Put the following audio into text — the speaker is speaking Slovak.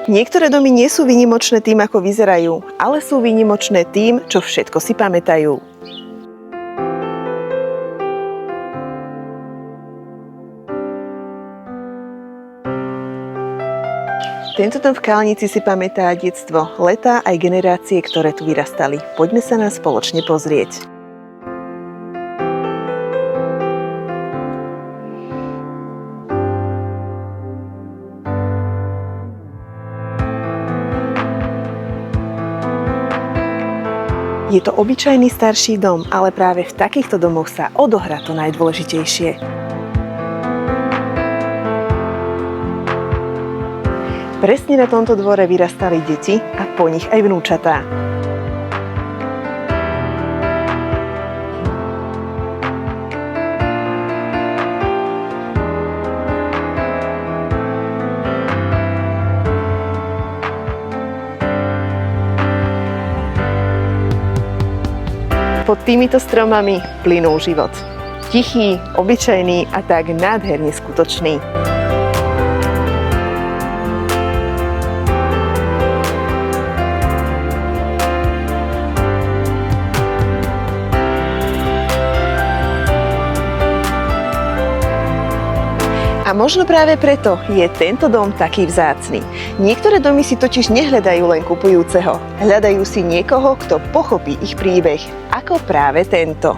Niektoré domy nie sú výnimočné tým, ako vyzerajú, ale sú výnimočné tým, čo všetko si pamätajú. Tento dom v Kalnici si pamätá detstvo, letá aj generácie, ktoré tu vyrastali. Poďme sa nás spoločne pozrieť. Je to obyčajný starší dom, ale práve v takýchto domoch sa odohrá to najdôležitejšie. Presne na tomto dvore vyrastali deti a po nich aj vnúčatá. Pod týmito stromami plynul život. Tichý, obyčajný a tak nádherne skutočný. A možno práve preto je tento dom taký vzácny. Niektoré domy si totiž nehľadajú len kupujúceho. Hľadajú si niekoho, kto pochopí ich príbeh, ako práve tento.